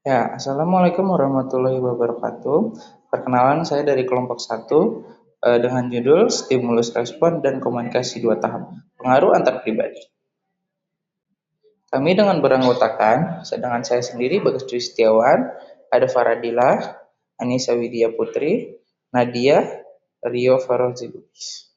Ya, Assalamualaikum warahmatullahi wabarakatuh. Perkenalan saya dari kelompok satu dengan judul Stimulus Respon dan Komunikasi Dua Tahap, Pengaruh Antar Pribadi. Kami dengan beranggotakan, sedangkan saya sendiri Bagas Dwi Setiawan, ada Faradila, Anissa Widya Putri, Nadia, Rio Farolzi Lubis.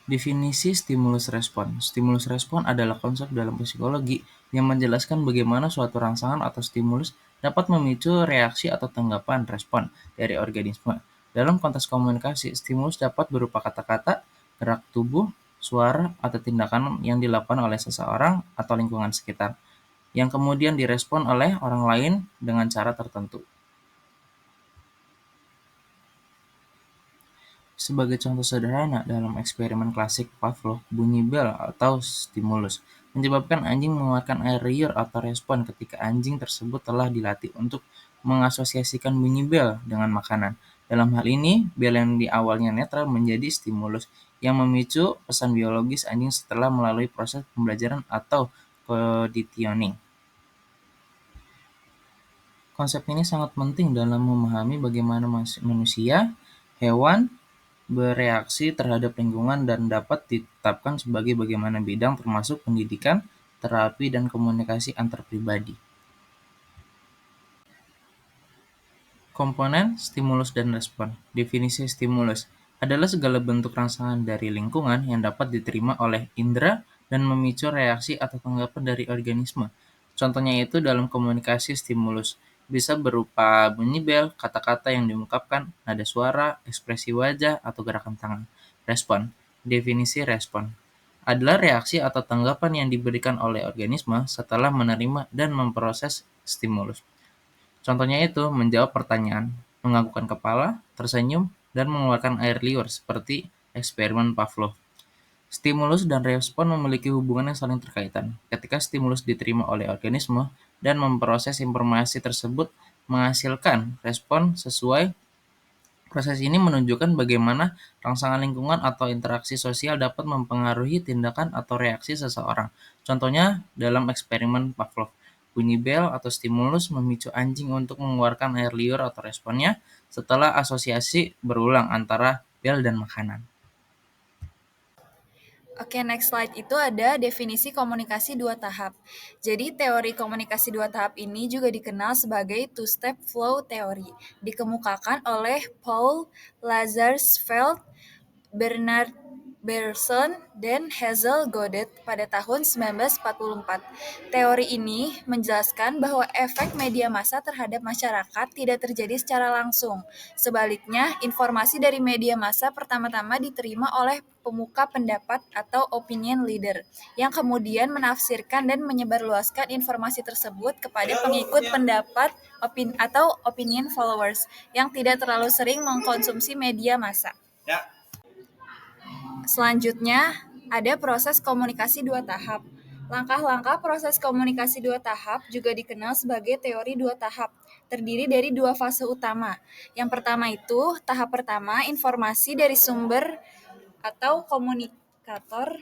Definisi stimulus respon. Stimulus respon adalah konsep dalam psikologi yang menjelaskan bagaimana suatu rangsangan atau stimulus dapat memicu reaksi atau tanggapan respon dari organisme. Dalam konteks komunikasi, stimulus dapat berupa kata-kata, gerak tubuh, suara, atau tindakan yang dilakukan oleh seseorang atau lingkungan sekitar, yang kemudian direspon oleh orang lain dengan cara tertentu. Sebagai contoh sederhana, dalam eksperimen klasik Pavlov, bunyi bel atau stimulus menyebabkan anjing mengeluarkan air liur atau respon ketika anjing tersebut telah dilatih untuk mengasosiasikan bunyi bel dengan makanan. Dalam hal ini, bel yang di awalnya netral menjadi stimulus yang memicu pesan biologis anjing setelah melalui proses pembelajaran atau conditioning. Konsep ini sangat penting dalam memahami bagaimana manusia, hewan, bereaksi terhadap lingkungan dan dapat ditetapkan sebagai bagaimana bidang termasuk pendidikan, terapi, dan komunikasi antar pribadi. Komponen stimulus dan respon. Definisi stimulus adalah segala bentuk rangsangan dari lingkungan yang dapat diterima oleh indera dan memicu reaksi atau tanggapan dari organisme. Contohnya itu dalam komunikasi stimulus bisa berupa bunyi bel, kata-kata yang diungkapkan, nada suara, ekspresi wajah, atau gerakan tangan. Respon. Definisi respon adalah reaksi atau tanggapan yang diberikan oleh organisme setelah menerima dan memproses stimulus. Contohnya itu menjawab pertanyaan, menganggukkan kepala, tersenyum, dan mengeluarkan air liur seperti eksperimen Pavlov. Stimulus dan respon memiliki hubungan yang saling terkaitan. Ketika stimulus diterima oleh organisme dan memproses informasi tersebut menghasilkan respon sesuai. Proses ini menunjukkan bagaimana rangsangan lingkungan atau interaksi sosial dapat mempengaruhi tindakan atau reaksi seseorang. Contohnya dalam eksperimen Pavlov, bunyi bel atau stimulus memicu anjing untuk mengeluarkan air liur atau responnya setelah asosiasi berulang antara bel dan makanan. Oke, next slide itu ada definisi komunikasi dua tahap. Jadi, teori komunikasi dua tahap ini juga dikenal sebagai two-step flow theory. Dikemukakan oleh Paul Lazarsfeld, Bernard Bergson, dan Hazel Goddard pada tahun 1944. Teori ini menjelaskan bahwa efek media massa terhadap masyarakat tidak terjadi secara langsung. Sebaliknya, informasi dari media massa pertama-tama diterima oleh pemuka pendapat atau opinion leader, yang kemudian menafsirkan dan menyebarluaskan informasi tersebut kepada pengikut pendapat atau opinion followers yang tidak terlalu sering mengkonsumsi media massa. Selanjutnya, ada proses komunikasi dua tahap. Langkah-langkah proses komunikasi dua tahap juga dikenal sebagai teori dua tahap, terdiri dari dua fase utama. Yang pertama itu, tahap pertama, informasi dari sumber atau komunikator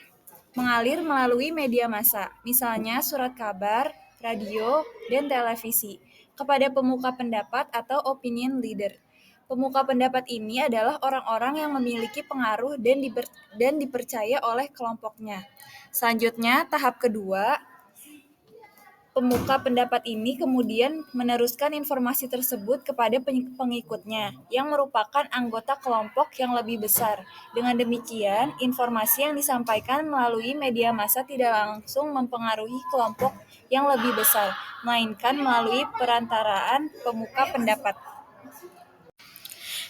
mengalir melalui media massa, misalnya surat kabar, radio, dan televisi, kepada pemuka pendapat atau opinion leader. Pemuka pendapat ini adalah orang-orang yang memiliki pengaruh dan dipercaya oleh kelompoknya. Selanjutnya, tahap kedua, pemuka pendapat ini kemudian meneruskan informasi tersebut kepada pengikutnya, yang merupakan anggota kelompok yang lebih besar. Dengan demikian, informasi yang disampaikan melalui media massa tidak langsung mempengaruhi kelompok yang lebih besar, melainkan melalui perantaraan pemuka pendapat.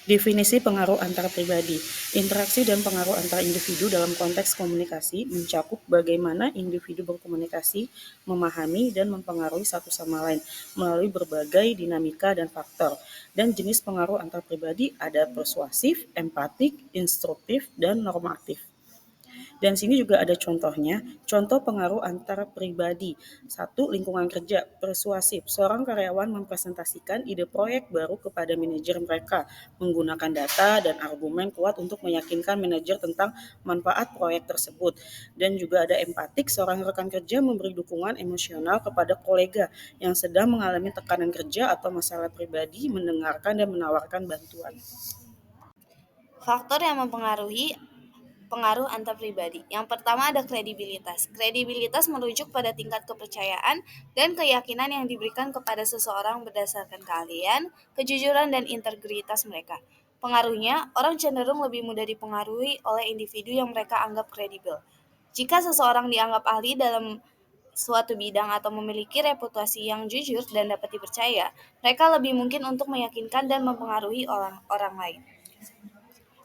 Definisi pengaruh antar pribadi. Interaksi dan pengaruh antar individu dalam konteks komunikasi mencakup bagaimana individu berkomunikasi, memahami, dan mempengaruhi satu sama lain melalui berbagai dinamika dan faktor. Dan jenis pengaruh antar pribadi ada persuasif, empatik, instruktif, dan normatif. Dan sini juga ada contohnya, contoh pengaruh antar pribadi. 1. Lingkungan kerja, persuasif. Seorang karyawan mempresentasikan ide proyek baru kepada manajer mereka, menggunakan data dan argumen kuat untuk meyakinkan manajer tentang manfaat proyek tersebut. Dan juga ada empatik, seorang rekan kerja memberi dukungan emosional kepada kolega yang sedang mengalami tekanan kerja atau masalah pribadi, mendengarkan dan menawarkan bantuan. Faktor yang mempengaruhi pengaruh antar pribadi. Yang pertama ada kredibilitas. Kredibilitas merujuk pada tingkat kepercayaan dan keyakinan yang diberikan kepada seseorang berdasarkan keahlian, kejujuran, dan integritas mereka. Pengaruhnya, orang cenderung lebih mudah dipengaruhi oleh individu yang mereka anggap kredibel. Jika seseorang dianggap ahli dalam suatu bidang atau memiliki reputasi yang jujur dan dapat dipercaya, mereka lebih mungkin untuk meyakinkan dan mempengaruhi orang lain.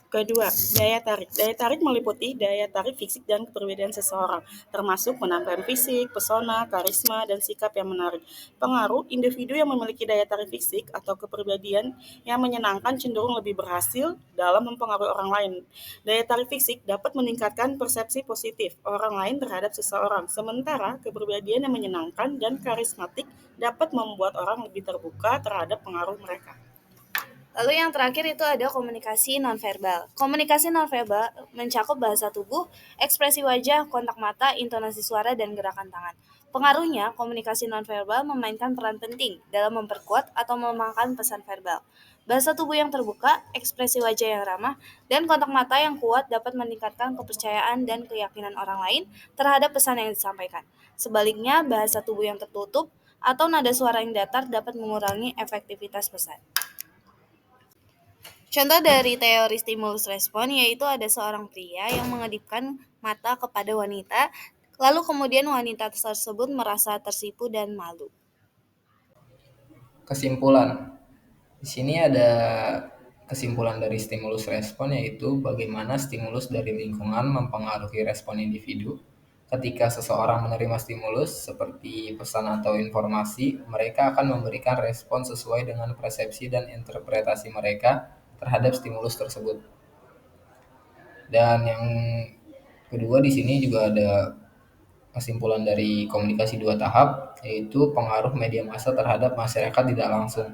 Kedua, daya tarik. Daya tarik meliputi daya tarik fisik dan kepribadian seseorang, termasuk penampilan fisik, pesona, karisma, dan sikap yang menarik. Pengaruh, individu yang memiliki daya tarik fisik atau kepribadian yang menyenangkan cenderung lebih berhasil dalam mempengaruhi orang lain. Daya tarik fisik dapat meningkatkan persepsi positif orang lain terhadap seseorang, sementara kepribadian yang menyenangkan dan karismatik dapat membuat orang lebih terbuka terhadap pengaruh mereka. Lalu yang terakhir itu ada komunikasi nonverbal. Komunikasi nonverbal mencakup bahasa tubuh, ekspresi wajah, kontak mata, intonasi suara, dan gerakan tangan. Pengaruhnya, komunikasi nonverbal memainkan peran penting dalam memperkuat atau melemahkan pesan verbal. Bahasa tubuh yang terbuka, ekspresi wajah yang ramah, dan kontak mata yang kuat dapat meningkatkan kepercayaan dan keyakinan orang lain terhadap pesan yang disampaikan. Sebaliknya, bahasa tubuh yang tertutup atau nada suara yang datar dapat mengurangi efektivitas pesan. Contoh dari teori stimulus respon yaitu ada seorang pria yang mengedipkan mata kepada wanita, lalu kemudian wanita tersebut merasa tersipu dan malu. Kesimpulan. Di sini ada kesimpulan dari stimulus respon yaitu bagaimana stimulus dari lingkungan mempengaruhi respon individu. Ketika seseorang menerima stimulus seperti pesan atau informasi, mereka akan memberikan respon sesuai dengan persepsi dan interpretasi mereka terhadap stimulus tersebut. Dan yang kedua di sini juga ada kesimpulan dari komunikasi dua tahap, yaitu pengaruh media massa terhadap masyarakat tidak langsung.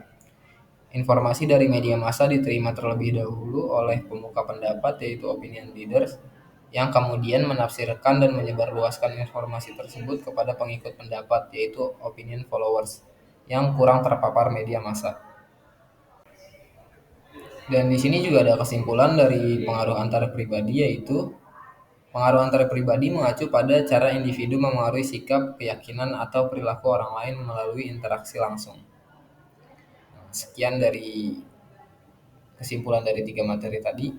Informasi dari media massa diterima terlebih dahulu oleh pemuka pendapat, yaitu opinion leaders, yang kemudian menafsirkan dan menyebarluaskan informasi tersebut kepada pengikut pendapat, yaitu opinion followers, yang kurang terpapar media massa. Dan di sini juga ada kesimpulan dari pengaruh antar pribadi, yaitu pengaruh antar pribadi mengacu pada cara individu memengaruhi sikap, keyakinan, atau perilaku orang lain melalui interaksi langsung. Sekian dari kesimpulan dari 3 materi tadi.